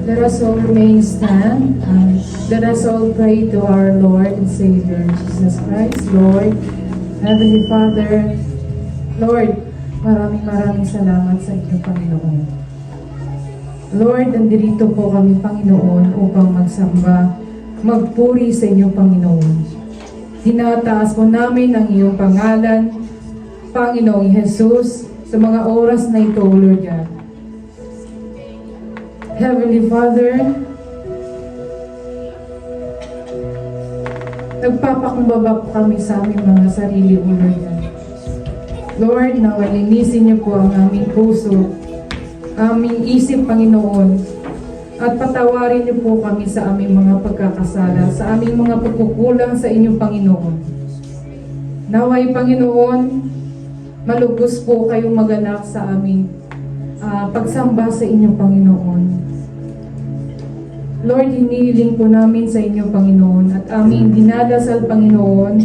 Let us all remain stand. Let us all pray to our Lord and Savior, Jesus Christ. Lord, Heavenly Father, Lord, maraming salamat sa inyo, Panginoon. Lord, nandito po kami, Panginoon, upang magsamba, magpuri sa inyo, Panginoon. Tinataas po namin ang iyong pangalan, Panginoong Jesus, sa mga oras na ito, Lord God. Heavenly Father, nagpapakumbaba po kami sa aming mga sarili, O Lord God. Lord, nawalinisin niyo po ang aming puso, aming isip, Panginoon, at patawarin niyo po kami sa aming mga pagkakasala, sa aming mga pagkukulang sa inyong Panginoon. Naway, Panginoon, malubos po kayong maganap sa aming pagsamba sa inyong Panginoon. Lord, hinihiling po namin sa inyong Panginoon at aming dinadasal, Panginoon,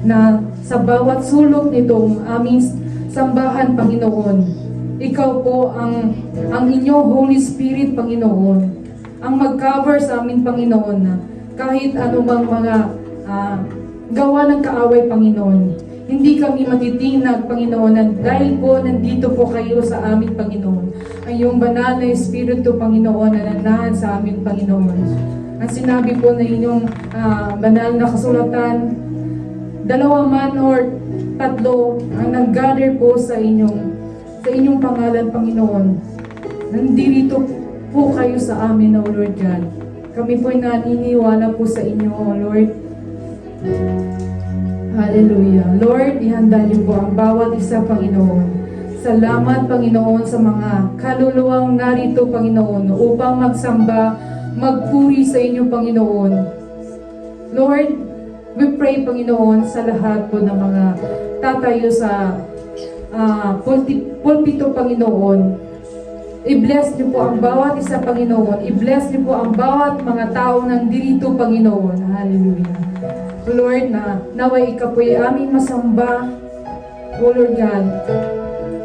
na sa bawat sulok nitong aming sambahan, Panginoon, ikaw po ang inyong Holy Spirit, Panginoon, ang mag-cover sa amin, Panginoon, na kahit anumang mga gawa ng kaaway, Panginoon, hindi kami matitinag, Panginoon, dahil po nandito po kayo sa amin, Panginoon. Ang iyong banal na Espiritu, Panginoon, na nanahan sa amin, Panginoon. Ang sinabi po na inyong banal na kasulatan, 2 man or 3 ang nag-gather po sa inyong pangalan, Panginoon. Nandito po kayo sa amin, O Lord God. Kami po'y naniniwala po sa inyo, O Lord. Hallelujah. Lord, ihanda niyo po ang bawat isa, Panginoon. Salamat, Panginoon, sa mga kaluluwang narito, Panginoon, upang magsamba, magpuri sa inyo, Panginoon. Lord, we pray, Panginoon, sa lahat po ng mga tatayo sa pulpito, Panginoon. I-bless niyo po ang bawat isa, Panginoon. I-bless niyo po ang bawat mga tao nandito, Panginoon. Hallelujah. Lord, naway ikaw po'y aming masamba, O Lord God.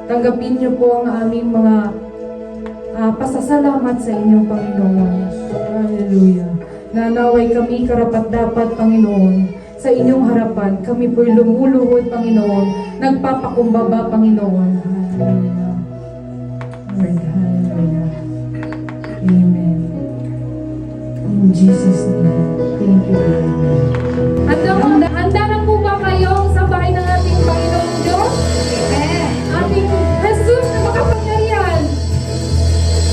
Tanggapin niyo po ang aming mga pasasalamat sa inyo, Panginoon. Hallelujah. Naway kami karapat-dapat, Panginoon, sa inyong harapan. Kami po'y lumuluhod, Panginoon. Nagpapakumbaba, Panginoon. Hallelujah. Lord, hallelujah. Amen. In Jesus' name. Thank you, Lord. Handa na po ba kayong sambahin ng ating Panginoong Diyos? Amen. Ating Jesus na makapangyarihan.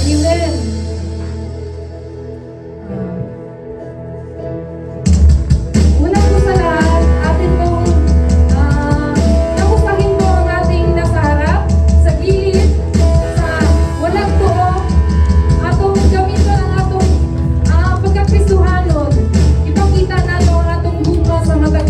Amen. Una po sa lahat, atin pong nakupahin po ang ating nasa harap, sa gilid, sa walang tuo, atong gamiton ang atong pagkakrisuhanon. Ipakita natin ang atong bunga sa mata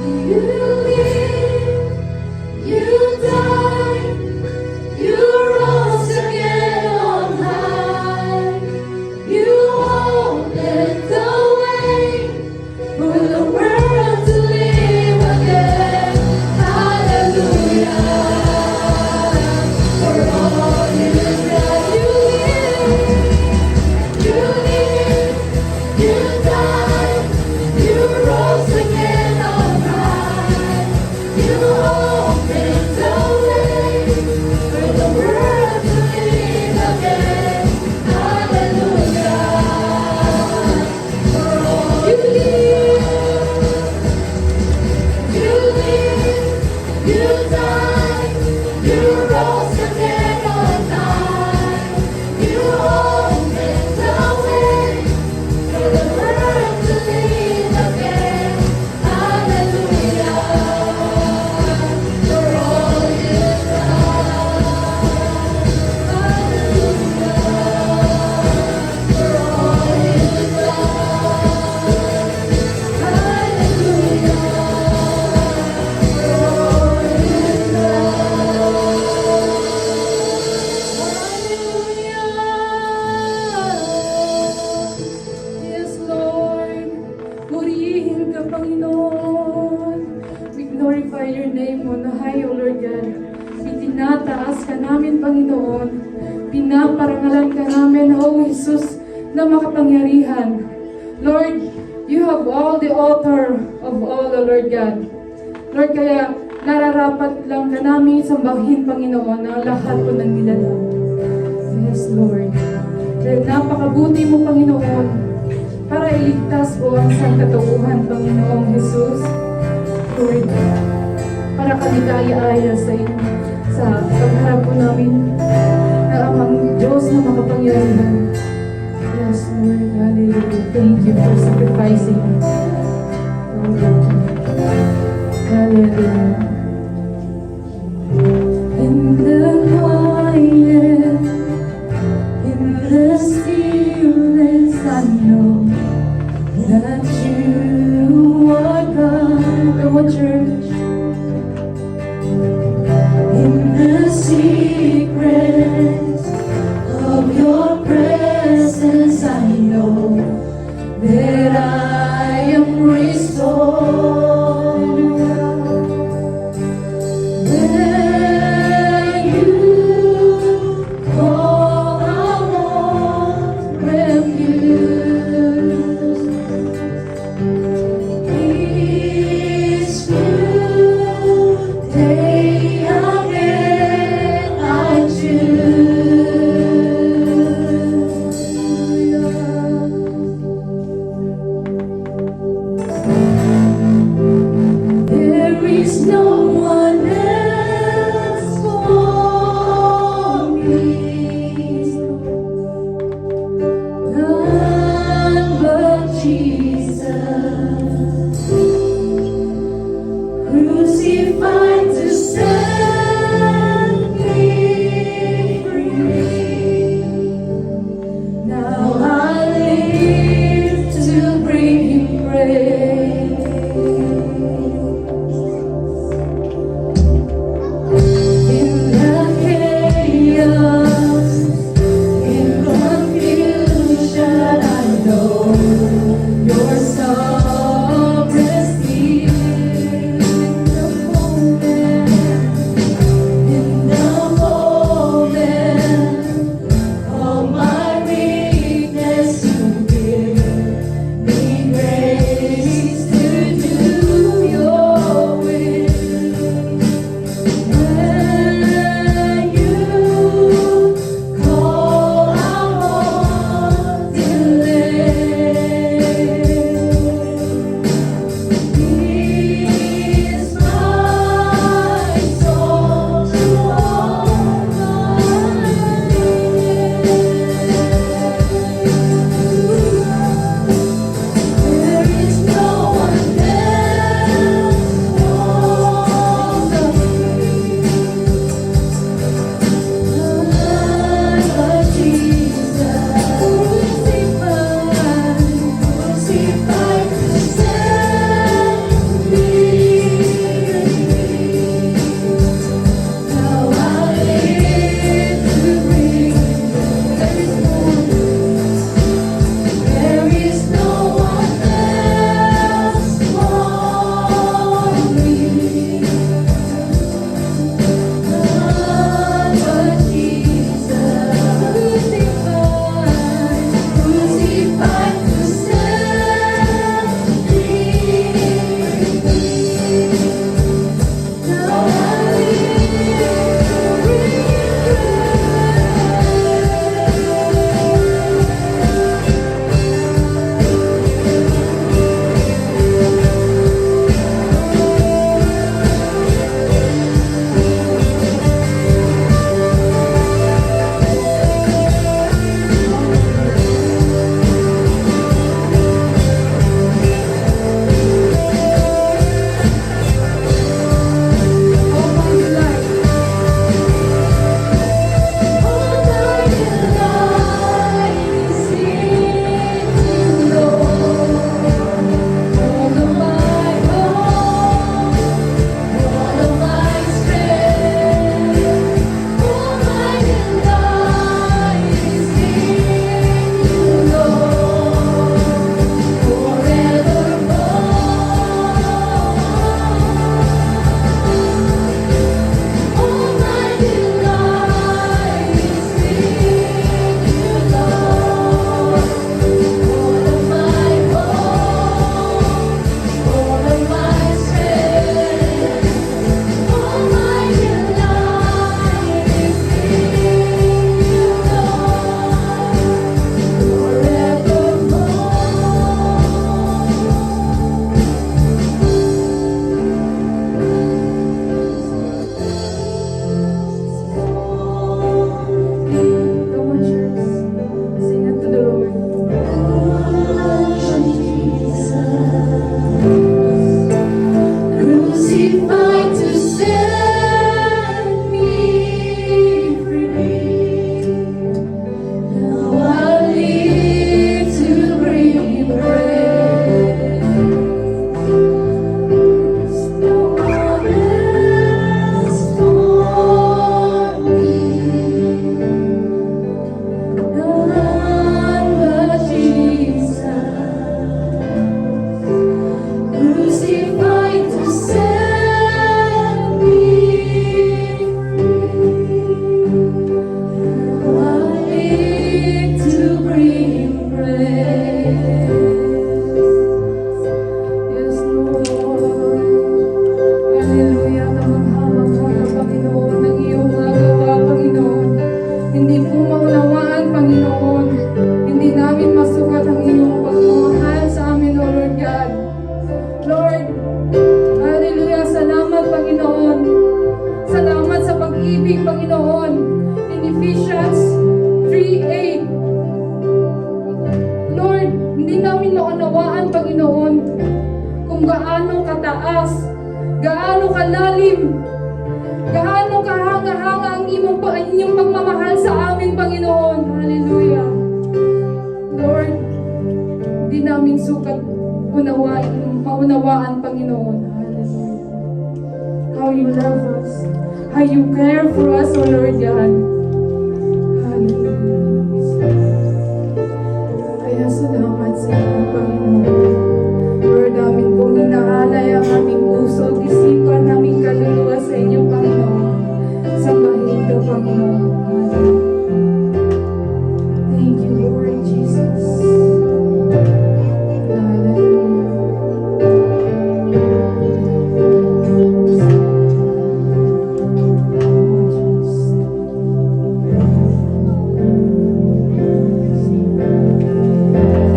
You live, you died, you rose again on high. You opened the way for the world to live again. Hallelujah. For all you've done, you live, you died, you rose again on high. You opened the way for the world to live again. Hallelujah. For all you live, you died, you rose again on high. You opened the way for the world to live again. Hallelujah. For all you've done. Hallelujah. For all you've done. Hallelujah. Yes, Lord. Purihin ka, Panginoon. We glorify your name on high, O Lord God. Itinataas ka namin, Panginoon. Pinaparangalan ka namin, O Jesus, na makapangyarihan. Lord, you have all the author of all, O Lord God. Lord, kaya nararapat lang ka namin sambahin, Panginoon, ang lahat po ng nilalang. Yes, Lord. Dahil napakabuti mo, Panginoon, para iligtas po ang sangkatauhan, Panginoong Jesus. Lord, para kami kaaya-aya sa inyo, sa pagharap po namin na amang Diyos na makapangyarihan. Yes, Lord. Hallelujah. Thank you for sacrificing. Hallelujah. In the quiet, in the stillness, I know that you are God. Come on, church. In the secrets of your presence, I know that I am restored. When you call, I want refuge. Each new day again I choose. There is no one else for me, none but Jesus, crucified to set me free. Now I live to bring Him praise. In the chaos, in confusion, I know Your sovereignty. In the moment kataas, gaano kalalim, gaano kahanga-hanga ang inyong pagmamahal sa amin, Panginoon. Hallelujah. Lord, di namin sukat maunawaan, Panginoon. Hallelujah. How you love us, how you care for us, O Lord God. Hallelujah. Kaya salamat sa iyo, Panginoon. Lord, namin pong inaalay ang aming puso, isipan, aming kaluluwa sa inyo, Panginoon. Sambahin ka, Panginoon. Thank you, Lord Jesus.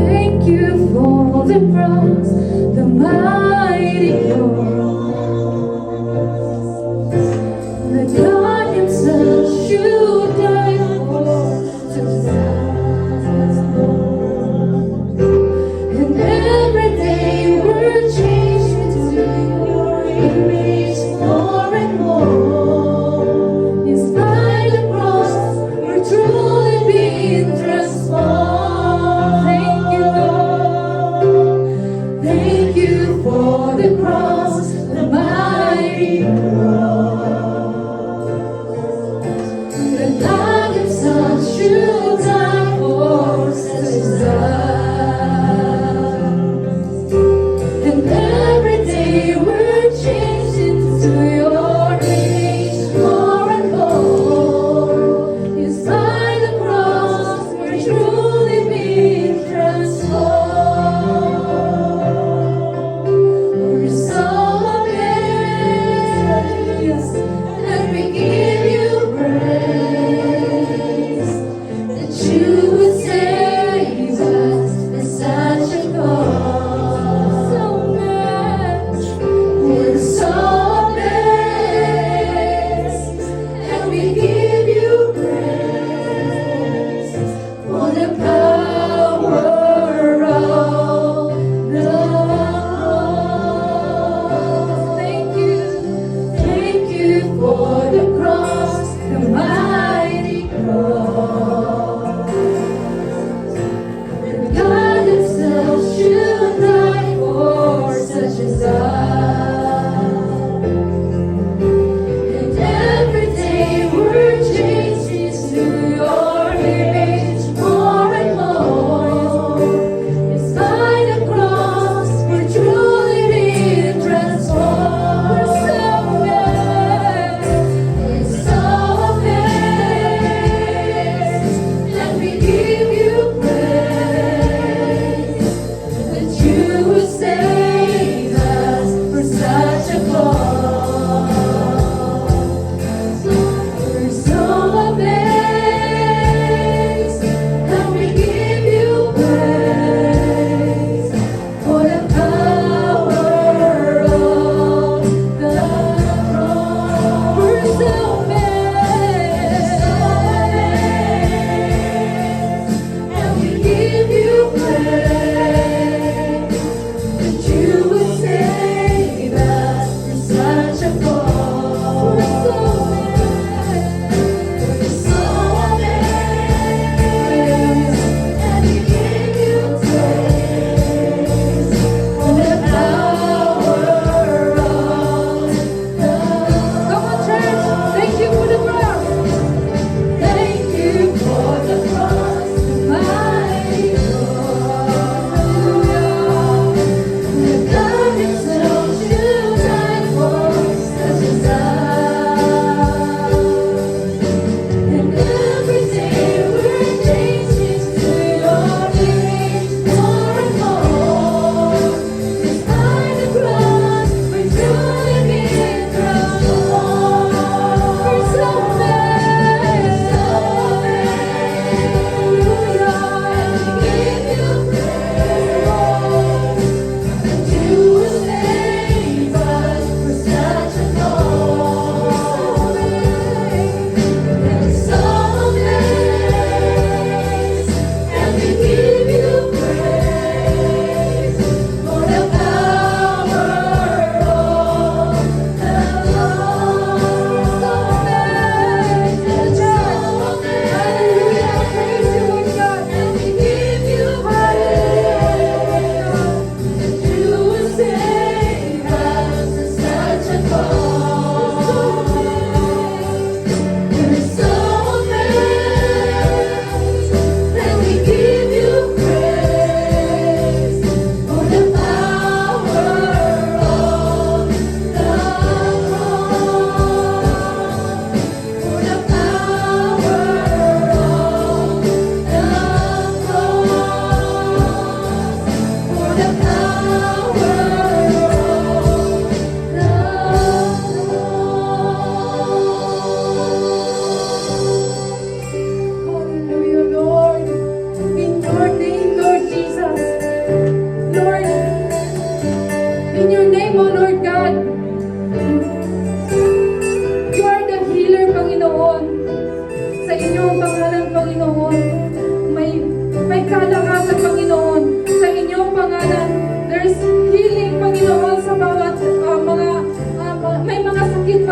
Thank you for the cross, the mighty cross.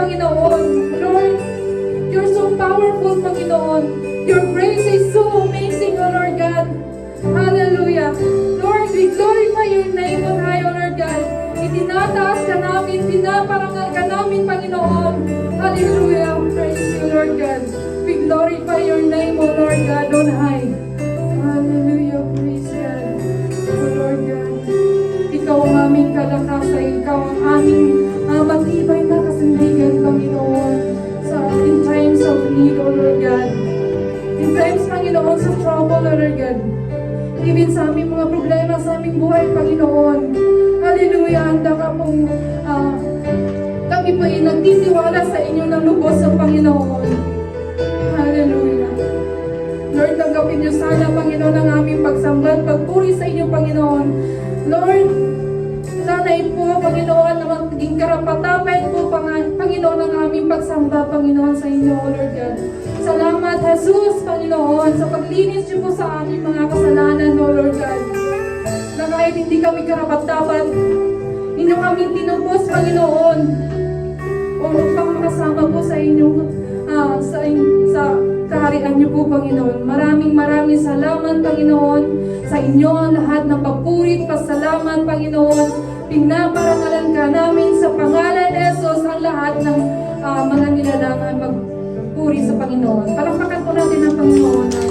Panginoon. Lord, you're so powerful, Panginoon. Your grace is so amazing, O Lord God. Hallelujah. Lord, we glorify your name on high, O Lord God. Itinataas ka namin, pinaparangal ka namin, Panginoon. Hallelujah. Praise you, Lord God. We glorify your name, O Lord God, on high. Hallelujah. Praise God. O Lord God. Ikaw ang aming kalakasan. Ikaw ang aming matibay na kasandigan, Panginoon. In times of need, O Lord God. In times, Panginoon, sa trouble, O Lord God. Even sa aming mga problema, sa aming buhay, Panginoon. Hallelujah. Handa ka pong kami po ay nagtitiwala sa inyo ng lubos sa Panginoon. Hallelujah. Lord, tanggapin niyo sana, Panginoon, ang aming pagsamba at pagpuri sa inyo, Panginoon. Lord, sana po, Panginoon, na magiging karapatapan po, Panginoon, ang aming pagsamba, Panginoon, sa inyo, O Lord God. Salamat, Jesus, Panginoon, sa paglinis niyo po sa aming mga kasalanan, O Lord God. Na kahit hindi kami karapat-dapat, inyo kami tinubos, Panginoon, o upang makasama po sa inyong sa kaharian niyo po, Panginoon. Maraming salamat, Panginoon, sa inyo ang lahat ng papurit, pasalamat, Panginoon. Pinaparangalan ka namin sa pangalan ni Jesus ang lahat ng mga nilalangan magpuri sa Panginoon. Palakpakan po natin ang Panginoon.